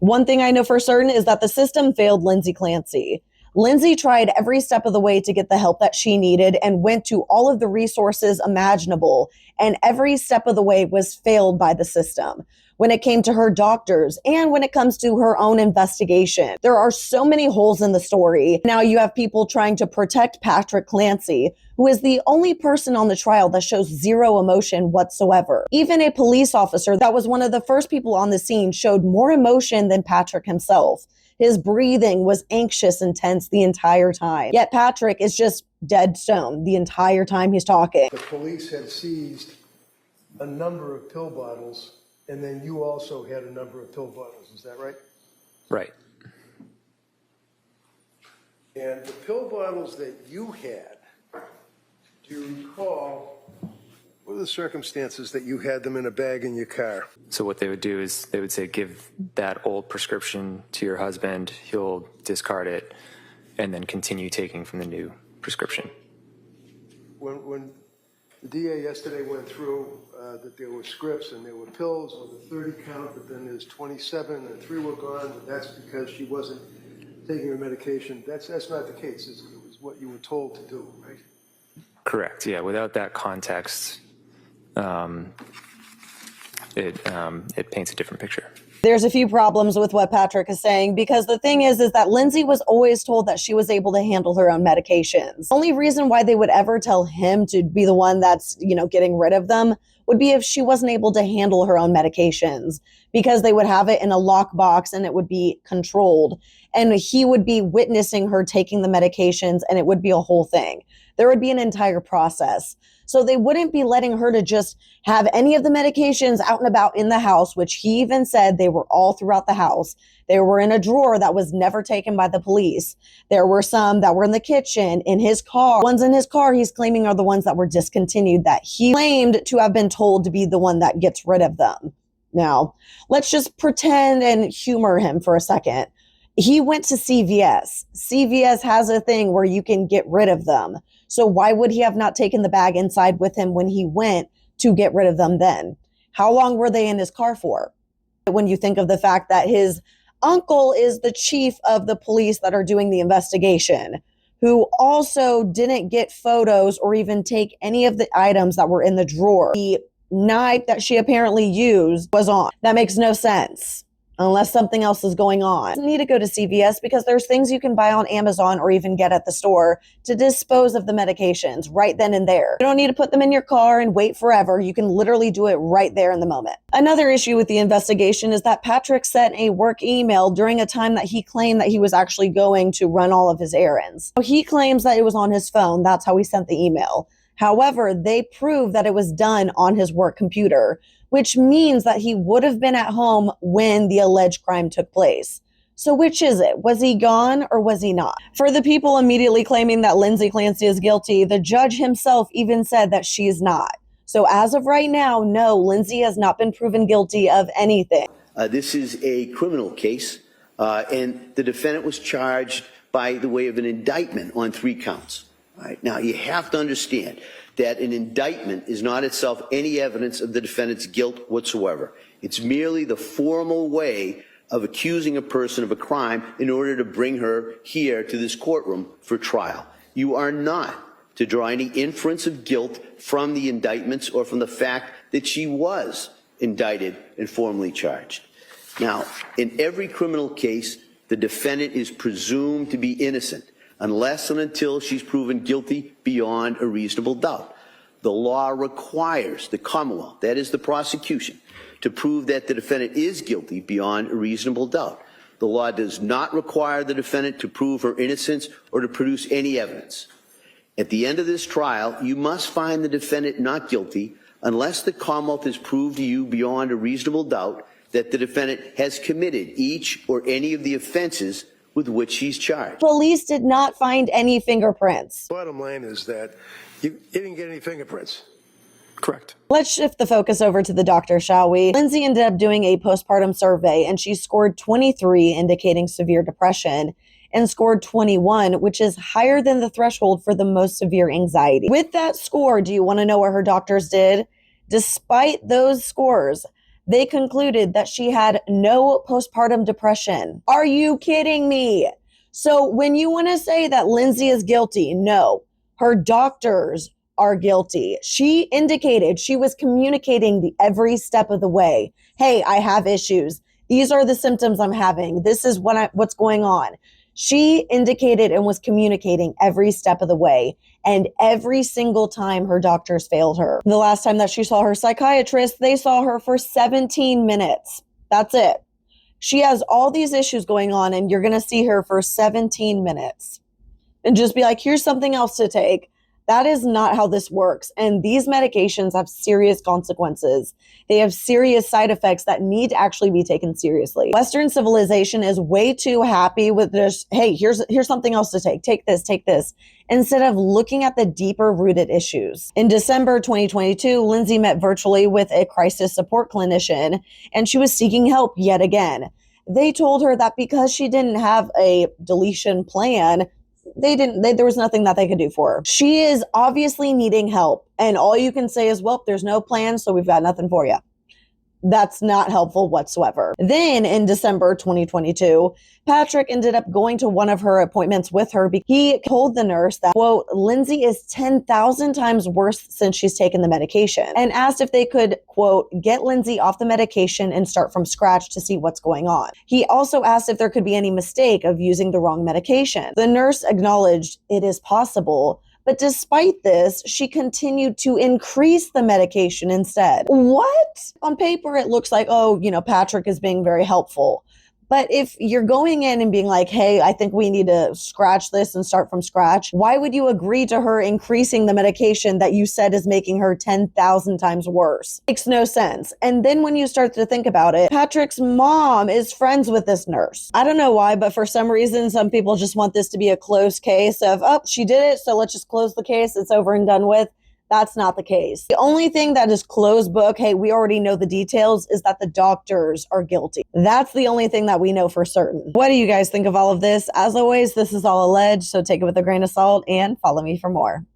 One thing I know for certain is that the system failed Lindsay Clancy. Lindsay tried every step of the way to get the help that she needed and went to all of the resources imaginable, and every step of the way was failed by the system. When it came to her doctors and when it comes to her own investigation, there are so many holes in the story. Now you have people trying to protect Patrick Clancy, who is the only person on the trial that shows zero emotion whatsoever. Even a police officer that was one of the first people on the scene showed more emotion than Patrick himself. His breathing was anxious and tense the entire time. Yet Patrick is just dead stone the entire time he's talking. The police had seized a number of pill bottles, and then you also had a number of pill bottles. Is that right? Right. And the pill bottles that you had, do you recall, what are the circumstances that you had them in a bag in your car? So what they would do is they would say, give that old prescription to your husband, he'll discard it, and then continue taking from the new prescription. When the DA yesterday went through that there were scripts and there were pills with a 30 count, but then there's 27 and 3 were gone, but that's because she wasn't taking her medication. That's not the case. It was what you were told to do, right? Correct. Yeah. Without that context, it paints a different picture. There's a few problems with what Patrick is saying, because the thing is that Lindsay was always told that she was able to handle her own medications. The only reason why they would ever tell him to be the one that's, getting rid of them would be if she wasn't able to handle her own medications, because they would have it in a lockbox and it would be controlled. And he would be witnessing her taking the medications, and it would be a whole thing. There would be an entire process. So they wouldn't be letting her to just have any of the medications out and about in the house, which he even said they were all throughout the house. They were in a drawer that was never taken by the police. There were some that were in the kitchen, in his car. Ones in his car he's claiming are the ones that were discontinued, that he claimed to have been told to be the one that gets rid of them. Now, let's just pretend and humor him for a second. He went to CVS. CVS has a thing where you can get rid of them. So why would he have not taken the bag inside with him when he went to get rid of them then? How long were they in his car for? When you think of the fact that his uncle is the chief of the police that are doing the investigation, who also didn't get photos or even take any of the items that were in the drawer. The knife that she apparently used was on. That makes no sense. Unless something else is going on. You need to go to CVS because there's things you can buy on Amazon or even get at the store to dispose of the medications right then and there. You don't need to put them in your car and wait forever. You can literally do it right there in the moment. Another issue with the investigation is that Patrick sent a work email during a time that he claimed that he was actually going to run all of his errands. So he claims that it was on his phone. That's how he sent the email. However, they proved that it was done on his work computer, which means that he would have been at home when the alleged crime took place. So which is it? Was he gone or was he not? For the people immediately claiming that Lindsay Clancy is guilty, the judge himself even said that she is not. So as of right now, no, Lindsay has not been proven guilty of anything. This is a criminal case, and the defendant was charged by the way of an indictment on 3 counts. All right. Now, you have to understand that an indictment is not itself any evidence of the defendant's guilt whatsoever. It's merely the formal way of accusing a person of a crime in order to bring her here to this courtroom for trial. You are not to draw any inference of guilt from the indictments or from the fact that she was indicted and formally charged. Now, in every criminal case, the defendant is presumed to be innocent unless and until she's proven guilty beyond a reasonable doubt. The law requires the Commonwealth, that is the prosecution, to prove that the defendant is guilty beyond a reasonable doubt. The law does not require the defendant to prove her innocence or to produce any evidence. At the end of this trial, you must find the defendant not guilty unless the Commonwealth has proved to you beyond a reasonable doubt that the defendant has committed each or any of the offenses with which she's charged. Police did not find any fingerprints. Bottom line is that you didn't get any fingerprints. Correct. Let's shift the focus over to the doctor, shall we? Lindsay ended up doing a postpartum survey, and she scored 23, indicating severe depression, and scored 21, which is higher than the threshold for the most severe anxiety. With that score, do you want to know what her doctors did? Despite those scores, they concluded that she had no postpartum depression. Are you kidding me? So when you want to say that Lindsay is guilty, no, her doctors are guilty. She indicated she was communicating every step of the way. Hey, I have issues. These are the symptoms I'm having. This is what's going on. She indicated and was communicating every step of the way. And every single time her doctors failed her. The last time that she saw her psychiatrist, they saw her for 17 minutes. That's it. She has all these issues going on and you're going to see her for 17 minutes and just be like, here's something else to take. That is not how this works. And these medications have serious consequences. They have serious side effects that need to actually be taken seriously. Western civilization is way too happy with just, hey, here's something else to take. Take this, instead of looking at the deeper rooted issues. In December 2022, Lindsay met virtually with a crisis support clinician, and she was seeking help yet again. They told her that because she didn't have a deletion plan, there was nothing that they could do for her. She is obviously needing help, and all you can say is, well, there's no plan, so we've got nothing for you. That's not helpful whatsoever. Then in December 2022, Patrick ended up going to one of her appointments with her. He told the nurse that, quote, Lindsay is 10,000 times worse since she's taken the medication, and asked if they could, quote, get Lindsay off the medication and start from scratch to see what's going on. He also asked if there could be any mistake of using the wrong medication. The nurse acknowledged it is possible, but despite this, she continued to increase the medication instead. What? On paper, it looks like, oh, Patrick is being very helpful. But if you're going in and being like, hey, I think we need to scratch this and start from scratch, why would you agree to her increasing the medication that you said is making her 10,000 times worse? Makes no sense. And then when you start to think about it, Patrick's mom is friends with this nurse. I don't know why, but for some reason, some people just want this to be a closed case of, oh, she did it, so let's just close the case. It's over and done with. That's not the case. The only thing that is closed book, hey, we already know the details, is that the doctors are guilty. That's the only thing that we know for certain. What do you guys think of all of this? As always, this is all alleged, so take it with a grain of salt and follow me for more.